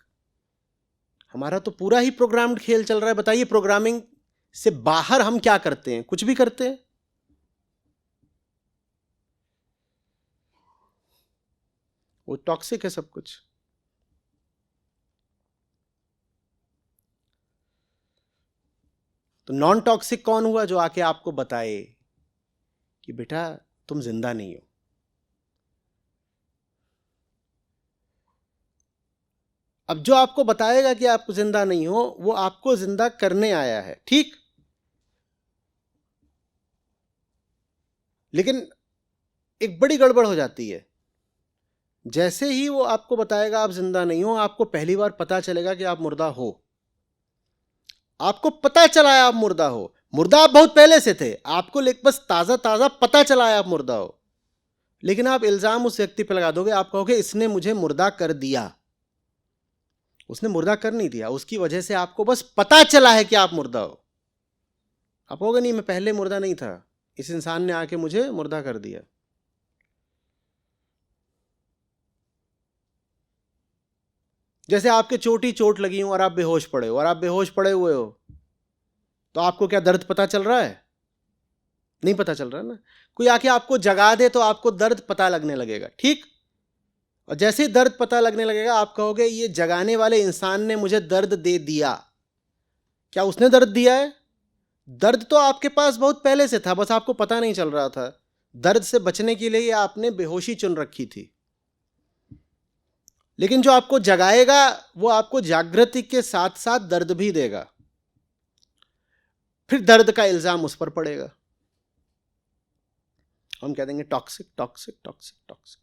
हमारा तो पूरा ही प्रोग्राम्ड खेल चल रहा है। बताइए, प्रोग्रामिंग से बाहर हम क्या करते हैं? कुछ भी करते हैं? वो टॉक्सिक है सब कुछ। तो नॉन टॉक्सिक कौन हुआ? जो आके आपको बताए कि बेटा तुम जिंदा नहीं हो। अब जो आपको बताएगा कि आप जिंदा नहीं हो, वो आपको जिंदा करने आया है, ठीक? लेकिन एक बड़ी गड़बड़ हो जाती है। जैसे ही वो आपको बताएगा आप जिंदा नहीं हो, आपको पहली बार पता चलेगा कि आप मुर्दा हो। आपको पता चला है आप मुर्दा हो। मुर्दा आप बहुत पहले से थे, आपको बस ताजा ताजा पता चला है आप मुर्दा हो। लेकिन आप इल्जाम उस व्यक्ति पर लगा दोगे, आप कहोगे इसने मुझे मुर्दा कर दिया। उसने मुर्दा कर नहीं दिया, उसकी वजह से आपको बस पता चला है कि आप मुर्दा हो। आप कहोगे नहीं, मैं पहले मुर्दा नहीं था, इस इंसान ने आके मुझे मुर्दा कर दिया। जैसे आपके चोट लगी हो और आप बेहोश पड़े हो, और आप बेहोश पड़े हुए हो, तो आपको क्या दर्द पता चल रहा है? नहीं पता चल रहा है ना। कोई आके आपको जगा दे तो आपको दर्द पता लगने लगेगा, ठीक? और जैसे ही दर्द पता लगने लगेगा आप कहोगे ये जगाने वाले इंसान ने मुझे दर्द दे दिया। क्या उसने दर्द दिया है? दर्द तो आपके पास बहुत पहले से था, बस आपको पता नहीं चल रहा था। दर्द से बचने के लिए आपने बेहोशी चुन रखी थी। लेकिन जो आपको जगाएगा वो आपको जागृति के साथ साथ दर्द भी देगा। फिर दर्द का इल्जाम उस पर पड़ेगा। हम कह देंगे टॉक्सिक टॉक्सिक टॉक्सिक टॉक्सिक।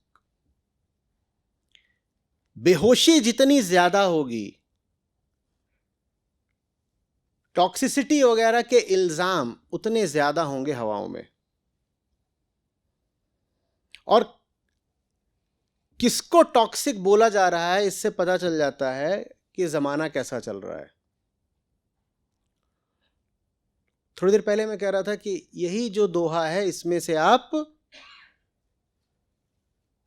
बेहोशी जितनी ज्यादा होगी, टॉक्सिसिटी वगैरह के इल्जाम उतने ज्यादा होंगे हवाओं में। और किसको टॉक्सिक बोला जा रहा है इससे पता चल जाता है कि जमाना कैसा चल रहा है। थोड़ी देर पहले मैं कह रहा था कि यही जो दोहा है, इसमें से आप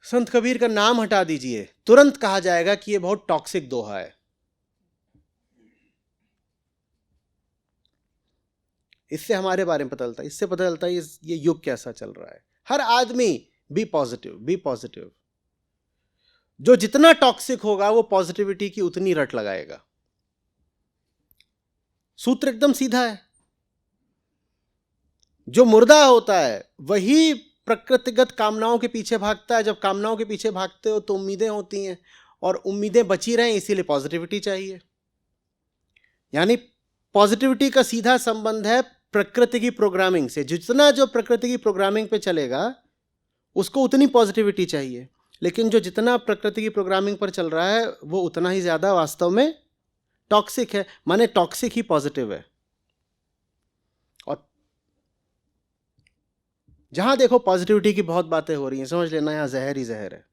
संत कबीर का नाम हटा दीजिए, तुरंत कहा जाएगा कि यह बहुत टॉक्सिक दोहा है। इससे हमारे बारे में पता चलता है, इससे पता चलता है ये युग कैसा चल रहा है। हर आदमी बी पॉजिटिव, बी पॉजिटिव। जो जितना टॉक्सिक होगा वो पॉजिटिविटी की उतनी रट लगाएगा। सूत्र एकदम सीधा है। जो मुर्दा होता है वही प्रकृतिगत कामनाओं के पीछे भागता है। जब कामनाओं के पीछे भागते हो तो उम्मीदें होती हैं, और उम्मीदें बची रहें इसीलिए पॉजिटिविटी चाहिए। यानी पॉजिटिविटी का सीधा संबंध है प्रकृति की प्रोग्रामिंग से। जितना जो प्रकृति की प्रोग्रामिंग पे चलेगा उसको उतनी पॉजिटिविटी चाहिए। लेकिन जो जितना प्रकृति की प्रोग्रामिंग पर चल रहा है वो उतना ही ज्यादा वास्तव में टॉक्सिक है। माने टॉक्सिक ही पॉजिटिव है। और जहां देखो पॉजिटिविटी की बहुत बातें हो रही हैं, समझ लेना यहां जहर ही जहर है।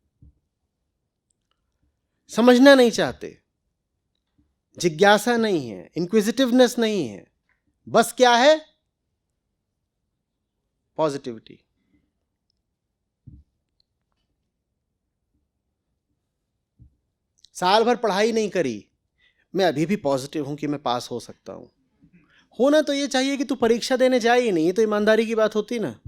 समझना नहीं चाहते, जिज्ञासा नहीं है, इंक्विजिटिवनेस नहीं है, बस क्या है? पॉजिटिविटी। साल भर पढ़ाई नहीं करी, मैं अभी भी पॉजिटिव हूं कि मैं पास हो सकता हूं। होना तो ये चाहिए कि तू परीक्षा देने जाए ही नहीं, ये तो ईमानदारी की बात होती ना।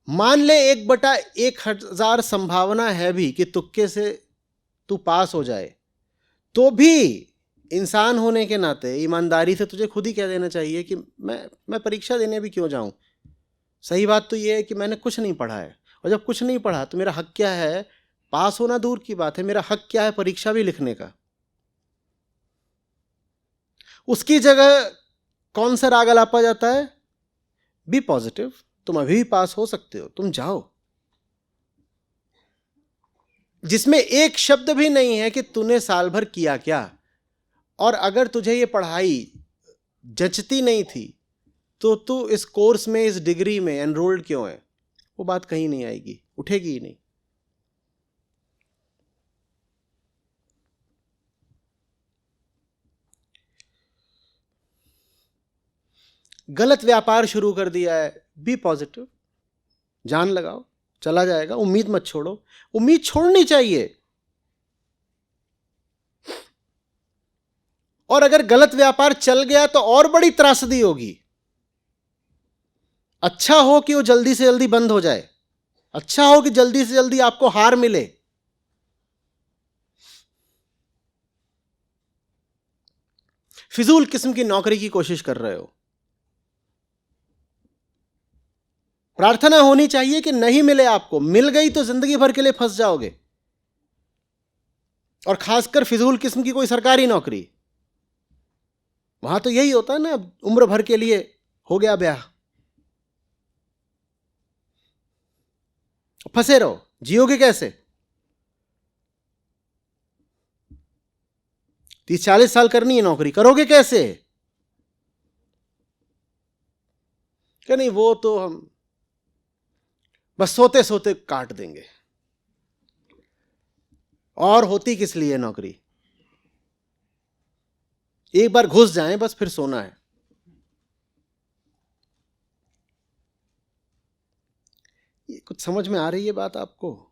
मान ले 1/1000 संभावना है भी कि तुक्के से तू पास हो जाए, तो भी इंसान होने के नाते ईमानदारी से तुझे खुद ही कह देना चाहिए कि मैं परीक्षा देने भी क्यों जाऊं। सही बात तो ये है कि मैंने कुछ नहीं पढ़ा है, और जब कुछ नहीं पढ़ा तो मेरा हक क्या है? पास होना दूर की बात है, मेरा हक क्या है परीक्षा भी लिखने का? उसकी जगह कौन सा राग अलापा जाता है? बी पॉजिटिव, तुम अभी भी पास हो सकते हो, तुम जाओ। जिसमें एक शब्द भी नहीं है कि तूने साल भर किया क्या, और अगर तुझे ये पढ़ाई जचती नहीं थी तो तू इस कोर्स में, इस डिग्री में एनरोल्ड क्यों है? वो बात कहीं नहीं आएगी, उठेगी ही नहीं। गलत व्यापार शुरू कर दिया है, बी पॉजिटिव, जान लगाओ, चला जाएगा, उम्मीद मत छोड़ो। उम्मीद छोड़नी चाहिए। और अगर गलत व्यापार चल गया तो और बड़ी त्रासदी होगी। अच्छा हो कि वो जल्दी से जल्दी बंद हो जाए, अच्छा हो कि जल्दी से जल्दी आपको हार मिले। फिजूल किस्म की नौकरी की कोशिश कर रहे हो, प्रार्थना होनी चाहिए कि नहीं मिले आपको, मिल गई तो जिंदगी भर के लिए फंस जाओगे। और खासकर फिजूल किस्म की कोई सरकारी नौकरी, वहां तो यही होता है ना, उम्र भर के लिए हो गया ब्याह, फंसे रहो, जियोगे कैसे? 30-40 साल करनी है नौकरी, करोगे कैसे? क्या नहीं, वो तो हम बस सोते सोते काट देंगे। और होती किस लिए नौकरी? एक बार घुस जाएं बस, फिर सोना है। ये कुछ समझ में आ रही है बात आपको?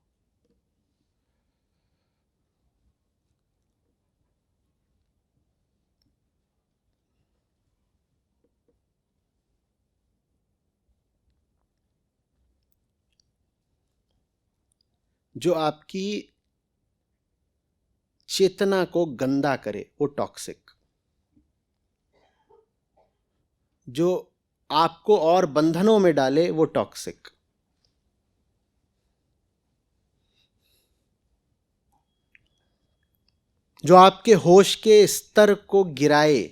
जो आपकी चेतना को गंदा करे वो टॉक्सिक, जो आपको और बंधनों में डाले वो टॉक्सिक, जो आपके होश के स्तर को गिराए,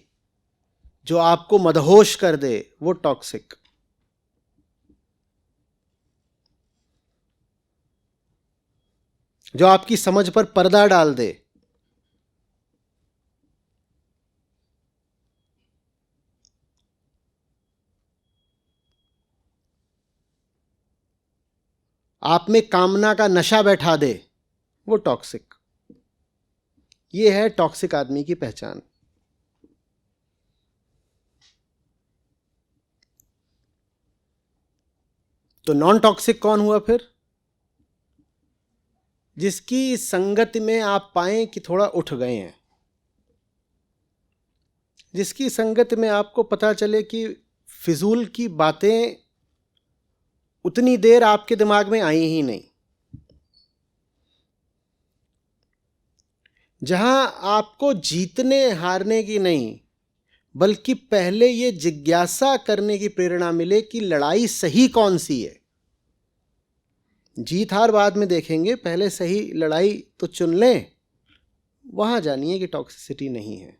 जो आपको मदहोश कर दे वो टॉक्सिक, जो आपकी समझ पर पर्दा डाल दे, आप में कामना का नशा बैठा दे वो टॉक्सिक। ये है टॉक्सिक आदमी की पहचान। तो नॉन टॉक्सिक कौन हुआ फिर? जिसकी संगत में आप पाएं कि थोड़ा उठ गए हैं, जिसकी संगत में आपको पता चले कि फिजूल की बातें उतनी देर आपके दिमाग में आई ही नहीं, जहां आपको जीतने हारने की नहीं बल्कि पहले ये जिज्ञासा करने की प्रेरणा मिले कि लड़ाई सही कौन सी है। जीत हार बाद में देखेंगे, पहले सही लड़ाई तो चुन लें। वहां जानिए कि टॉक्सिसिटी नहीं है।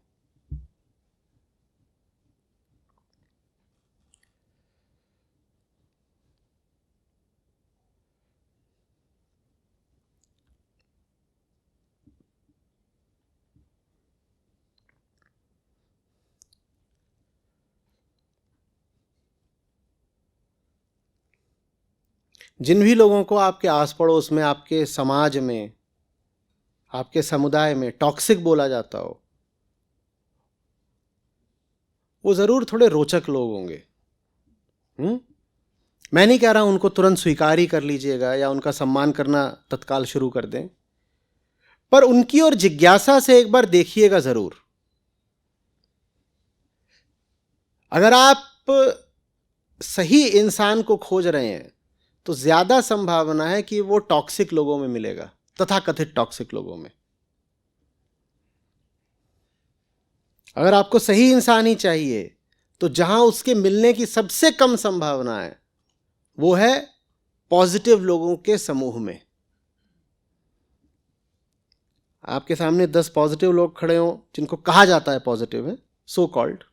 जिन भी लोगों को आपके आस पड़ोस में, आपके समाज में, आपके समुदाय में टॉक्सिक बोला जाता हो, वो ज़रूर थोड़े रोचक लोग होंगे। मैं नहीं कह रहा हूं उनको तुरंत स्वीकार ही कर लीजिएगा या उनका सम्मान करना तत्काल शुरू कर दें, पर उनकी ओर जिज्ञासा से एक बार देखिएगा ज़रूर। अगर आप सही इंसान को खोज रहे हैं तो ज़्यादा संभावना है कि वो टॉक्सिक लोगों में मिलेगा, तथाकथित टॉक्सिक लोगों में। अगर आपको सही इंसान ही चाहिए तो जहां उसके मिलने की सबसे कम संभावना है वो है पॉजिटिव लोगों के समूह में। आपके सामने 10 पॉजिटिव लोग खड़े हों जिनको कहा जाता है पॉजिटिव है, सो कॉल्ड,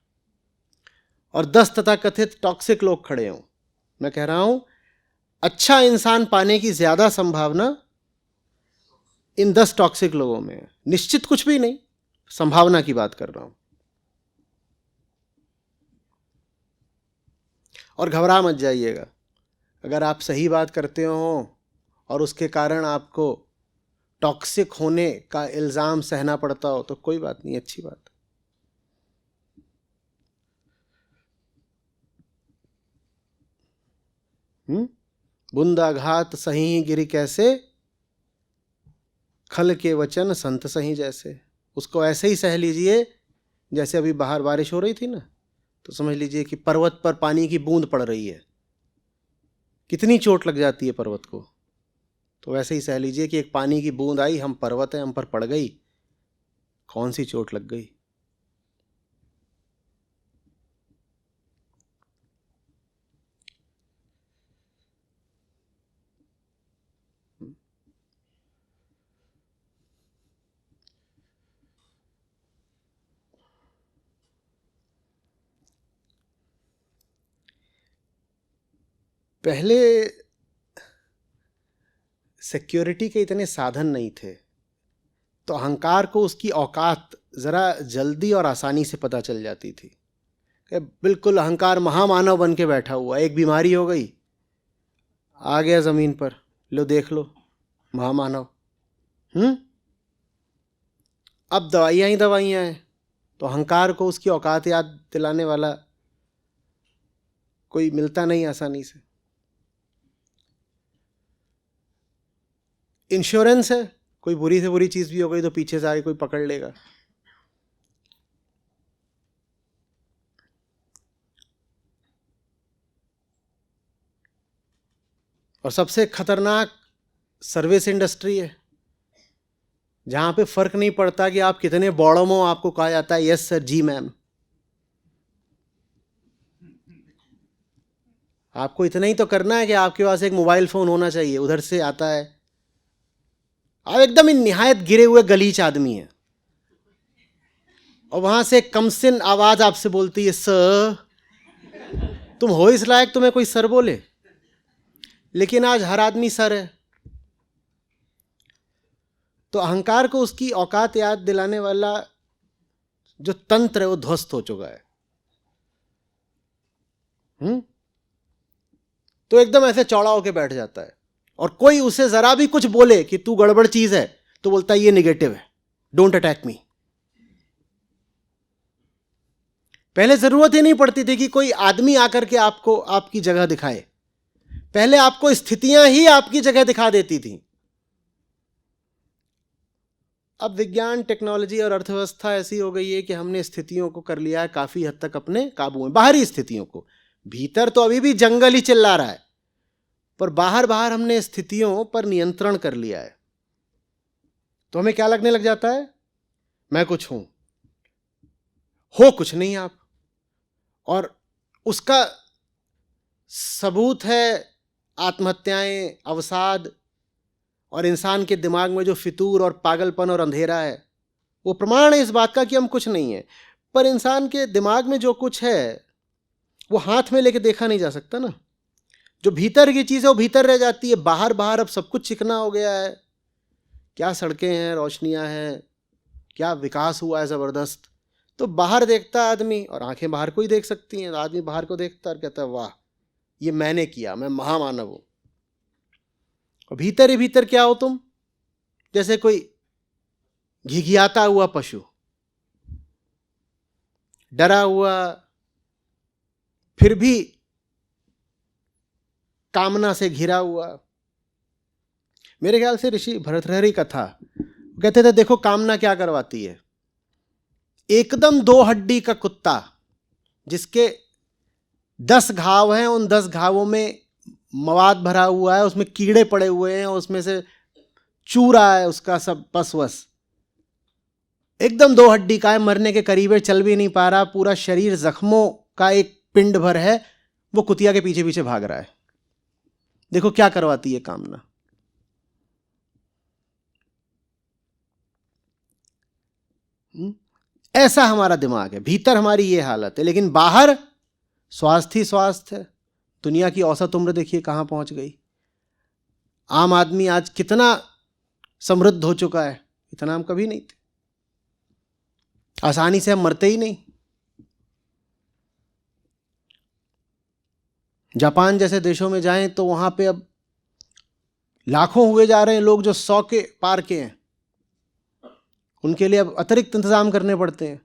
और 10 तथाकथित टॉक्सिक लोग खड़े हों, मैं कह रहा हूं अच्छा इंसान पाने की ज्यादा संभावना इन 10 टॉक्सिक लोगों में है। निश्चित कुछ भी नहीं, संभावना की बात कर रहा हूं। और घबरा मत जाइएगा, अगर आप सही बात करते हो और उसके कारण आपको टॉक्सिक होने का इल्ज़ाम सहना पड़ता हो तो कोई बात नहीं, अच्छी बात है। बुंदाघात सही गिरी कैसे, खल के वचन संत सही जैसे। उसको ऐसे ही सह लीजिए जैसे अभी बाहर बारिश हो रही थी ना, तो समझ लीजिए कि पर्वत पर पानी की बूंद पड़ रही है, कितनी चोट लग जाती है पर्वत को। तो वैसे ही सह लीजिए कि एक पानी की बूंद आई, हम पर्वत हैं, हम पर पड़ गई, कौन सी चोट लग गई। पहले सिक्योरिटी के इतने साधन नहीं थे, तो अहंकार को उसकी औकात ज़रा जल्दी और आसानी से पता चल जाती थी। कि बिल्कुल अहंकार महामानव बन के बैठा हुआ, एक बीमारी हो गई, आ गया ज़मीन पर, लो देख लो महामानव। अब दवाइयाँ ही दवाइयाँ हैं, तो अहंकार को उसकी औकात याद दिलाने वाला कोई मिलता नहीं आसानी से। इंश्योरेंस है, कोई बुरी से बुरी चीज़ भी हो गई तो पीछे से आगे कोई पकड़ लेगा। और सबसे खतरनाक सर्विस इंडस्ट्री है, जहां पे फर्क नहीं पड़ता कि आप कितने बॉडम हो, आपको कहा जाता है यस सर, जी मैम। आपको इतना ही तो करना है कि आपके पास एक मोबाइल फोन होना चाहिए, उधर से आता है, आप एकदम ही निहायत गिरे हुए गलीच आदमी है, और वहां से कमसिन आवाज आपसे बोलती है सर। तुम हो इस लायक तुम्हें कोई सर बोले, लेकिन आज हर आदमी सर है। तो अहंकार को उसकी औकात याद दिलाने वाला जो तंत्र है वो ध्वस्त हो चुका है। तो एकदम ऐसे चौड़ा होके बैठ जाता है, और कोई उसे जरा भी कुछ बोले कि तू गड़बड़ चीज है तो बोलता है ये नेगेटिव है, डोंट अटैक मी। पहले जरूरत ही नहीं पड़ती थी कि कोई आदमी आकर के आपको आपकी जगह दिखाए, पहले आपको स्थितियां ही आपकी जगह दिखा देती थी। अब विज्ञान, टेक्नोलॉजी और अर्थव्यवस्था ऐसी हो गई है कि हमने स्थितियों को कर लिया है काफी हद तक अपने काबू में, बाहरी स्थितियों को। भीतर तो अभी भी जंगल ही चिल्ला रहा है, पर बाहर बाहर हमने स्थितियों पर नियंत्रण कर लिया है। तो हमें क्या लगने लग जाता है, मैं कुछ हूं, हो कुछ नहीं आप। और उसका सबूत है आत्महत्याएं, अवसाद, और इंसान के दिमाग में जो फितूर और पागलपन और अंधेरा है, वो प्रमाण है इस बात का कि हम कुछ नहीं है। पर इंसान के दिमाग में जो कुछ है वो हाथ में लेके देखा नहीं जा सकता ना। जो भीतर की चीज़ है वो भीतर रह जाती है, बाहर बाहर अब सब कुछ चिकना हो गया है। क्या सड़कें हैं, रोशनियां हैं, क्या विकास हुआ है ज़बरदस्त। तो बाहर देखता है आदमी, और आंखें बाहर को ही देख सकती हैं, आदमी बाहर को देखता है और कहता है वाह ये मैंने किया, मैं महामानव हूँ। और भीतर ही भीतर क्या हो तुम, जैसे कोई घिघियाता हुआ पशु, डरा हुआ, फिर भी कामना से घिरा हुआ। मेरे ख्याल से ऋषि भरतहरि का था, कहते थे देखो कामना क्या करवाती है। एकदम 2 हड्डी का कुत्ता जिसके 10 घाव हैं, उन 10 घावों में मवाद भरा हुआ है, उसमें कीड़े पड़े हुए हैं, उसमें से चू रहा है उसका सब पस वस, एकदम 2 हड्डी का है, मरने के करीब है, चल भी नहीं पा रहा, पूरा शरीर जख्मों का एक पिंड भर है, वो कुतिया के पीछे पीछे भाग रहा है। देखो क्या करवाती है कामना। ऐसा हमारा दिमाग है, भीतर हमारी ये हालत है, लेकिन बाहर स्वास्थ्य ही स्वास्थ्य है। दुनिया की औसत उम्र देखिए कहां पहुंच गई। आम आदमी आज कितना समृद्ध हो चुका है, इतना हम कभी नहीं थे। आसानी से हम मरते ही नहीं। जापान जैसे देशों में जाएं तो वहां पे अब लाखों हुए जा रहे हैं लोग जो 100 के पार के हैं, उनके लिए अब अतिरिक्त इंतजाम करने पड़ते हैं।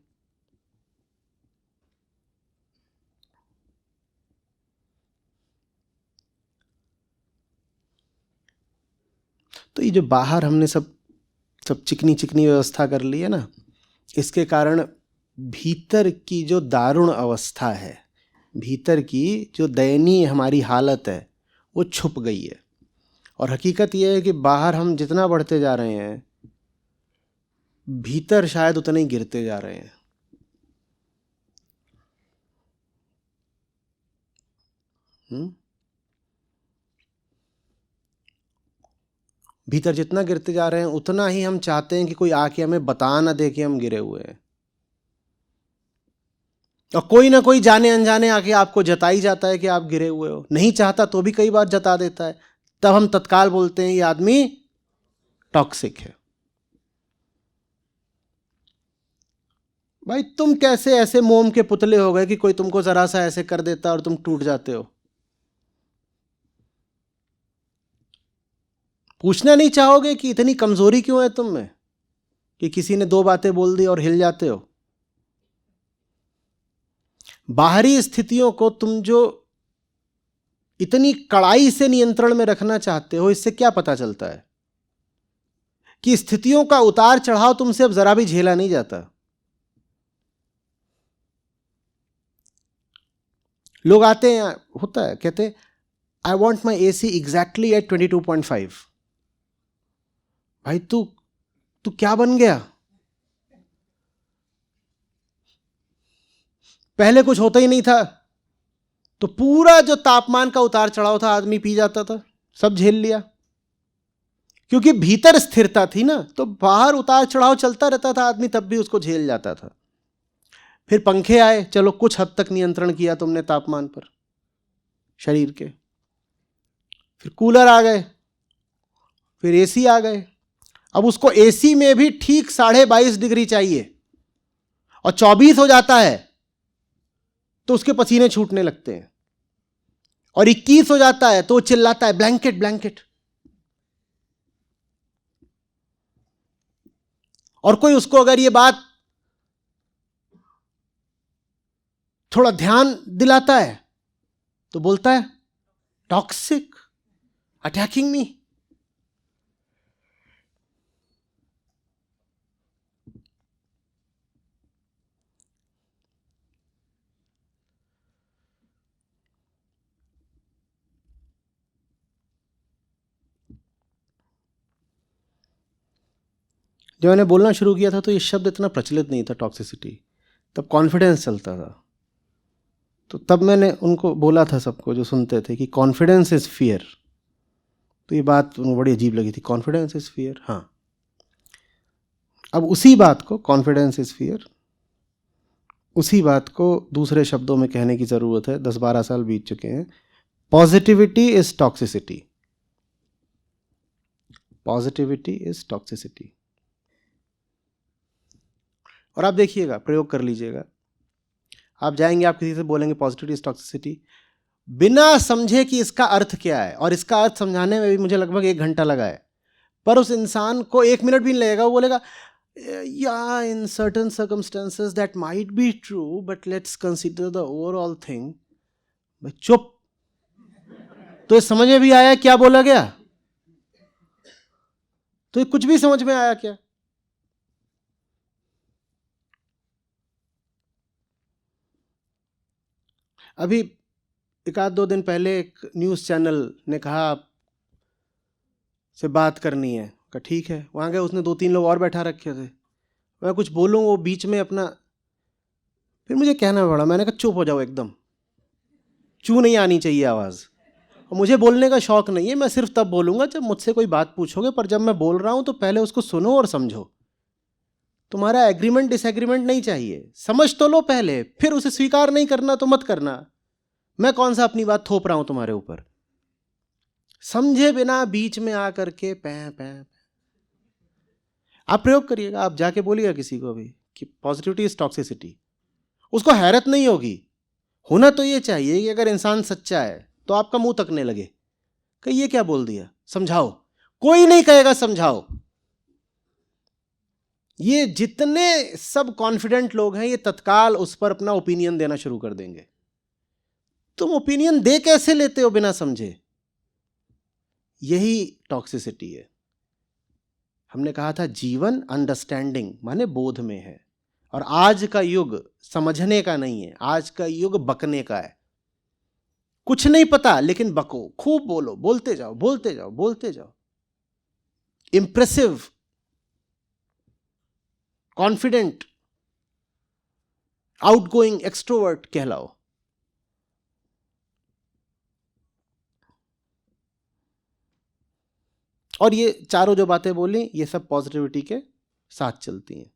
तो ये जो बाहर हमने सब चिकनी चिकनी व्यवस्था कर ली है ना, इसके कारण भीतर की जो दारुण अवस्था है, भीतर की जो दयनीय हमारी हालत है, वो छुप गई है। और हकीकत यह है कि बाहर हम जितना बढ़ते जा रहे हैं, भीतर शायद उतने ही गिरते जा रहे हैं। भीतर जितना गिरते जा रहे हैं, उतना ही हम चाहते हैं कि कोई आके हमें बता ना दे कि हम गिरे हुए हैं। और कोई ना कोई जाने अनजाने आके आपको जता ही जाता है कि आप गिरे हुए हो। नहीं चाहता तो भी कई बार जता देता है। तब हम तत्काल बोलते हैं ये आदमी टॉक्सिक है। भाई तुम कैसे ऐसे मोम के पुतले हो गए कि कोई तुमको जरा सा ऐसे कर देता और तुम टूट जाते हो। पूछना नहीं चाहोगे कि इतनी कमजोरी क्यों है तुम में कि किसी ने 2 बातें बोल दी और हिल जाते हो। बाहरी स्थितियों को तुम जो इतनी कड़ाई से नियंत्रण में रखना चाहते हो, इससे क्या पता चलता है कि स्थितियों का उतार चढ़ाव तुमसे अब जरा भी झेला नहीं जाता। लोग आते हैं, होता है, कहते I want my AC exactly at 22.5। भाई तू क्या बन गया? पहले कुछ होता ही नहीं था तो पूरा जो तापमान का उतार चढ़ाव था आदमी पी जाता था, सब झेल लिया। क्योंकि भीतर स्थिरता थी ना, तो बाहर उतार चढ़ाव चलता रहता था, आदमी तब भी उसको झेल जाता था। फिर पंखे आए, चलो कुछ हद तक नियंत्रण किया तुमने तापमान पर शरीर के। फिर कूलर आ गए, फिर AC आ गए। अब उसको AC में भी ठीक 22.5 डिग्री चाहिए, और 24 हो जाता है तो उसके पसीने छूटने लगते हैं, और 21 हो जाता है तो वो चिल्लाता है ब्लैंकेट ब्लैंकेट। और कोई उसको अगर ये बात थोड़ा ध्यान दिलाता है तो बोलता है टॉक्सिक, अटैकिंग मी। जब मैंने बोलना शुरू किया था तो ये शब्द इतना प्रचलित नहीं था टॉक्सिसिटी, तब कॉन्फिडेंस चलता था। तो तब मैंने उनको बोला था, सबको जो सुनते थे, कि कॉन्फिडेंस इज फियर। तो ये बात उनको बड़ी अजीब लगी थी, कॉन्फिडेंस इज फियर। हाँ, अब उसी बात को, कॉन्फिडेंस इज फियर, उसी बात को दूसरे शब्दों में कहने की ज़रूरत है। 10-12 साल बीत चुके हैं। Positivity is toxicity. Positivity is toxicity. और आप देखिएगा, प्रयोग कर लीजिएगा। आप जाएंगे, आप किसी से बोलेंगे पॉजिटिविटी इज टॉक्सिसिटी, बिना समझे कि इसका अर्थ क्या है, और इसका अर्थ समझाने में भी मुझे लगभग 1 घंटा लगा है, पर उस इंसान को 1 मिनट भी नहीं लगेगा। वो बोलेगा या in certain circumstances that might be true but let's consider the overall thing. भाई चुप। तो ये समझ में भी आया क्या बोला गया? तो ये कुछ भी समझ में आया क्या? अभी 1-2 दिन पहले एक न्यूज़ चैनल ने कहा आप से बात करनी है। कहा ठीक है। वहाँ गए, उसने 2-3 लोग और बैठा रखे थे। मैं कुछ बोलूँ, वो बीच में अपना, फिर मुझे कहना पड़ा, मैंने कहा चुप हो जाओ एकदम, चू नहीं आनी चाहिए आवाज़। और मुझे बोलने का शौक नहीं है, मैं सिर्फ तब बोलूँगा जब मुझसे कोई बात पूछोगे, पर जब मैं बोल रहा हूँ तो पहले उसको सुनो और समझो। तुम्हारा एग्रीमेंट डिसएग्रीमेंट नहीं चाहिए, समझ तो लो पहले, फिर उसे स्वीकार नहीं करना तो मत करना। मैं कौन सा अपनी बात थोप रहा हूं तुम्हारे ऊपर? समझे बिना बीच में आकर के पैं। आप प्रयोग करिएगा, आप जाके बोलिएगा किसी को भी कि पॉजिटिविटी इज टॉक्सिसिटी, उसको हैरत नहीं होगी। होना तो ये चाहिए कि अगर इंसान सच्चा है तो आपका मुंह तकने लगे कि ये क्या बोल दिया, समझाओ। कोई नहीं कहेगा समझाओ। ये जितने सब कॉन्फिडेंट लोग हैं, ये तत्काल उस पर अपना ओपिनियन देना शुरू कर देंगे। तुम ओपिनियन दे कैसे लेते हो बिना समझे? यही टॉक्सिसिटी है। हमने कहा था जीवन अंडरस्टैंडिंग माने बोध में है, और आज का युग समझने का नहीं है, आज का युग बकने का है। कुछ नहीं पता लेकिन बको, खूब बोलो, बोलते जाओ बोलते जाओ बोलते जाओ। इंप्रेसिव, कॉन्फिडेंट, आउटगोइंग, एक्सट्रोवर्ट कहलाओ। और ये चारों जो बातें बोली, ये सब पॉजिटिविटी के साथ चलती हैं।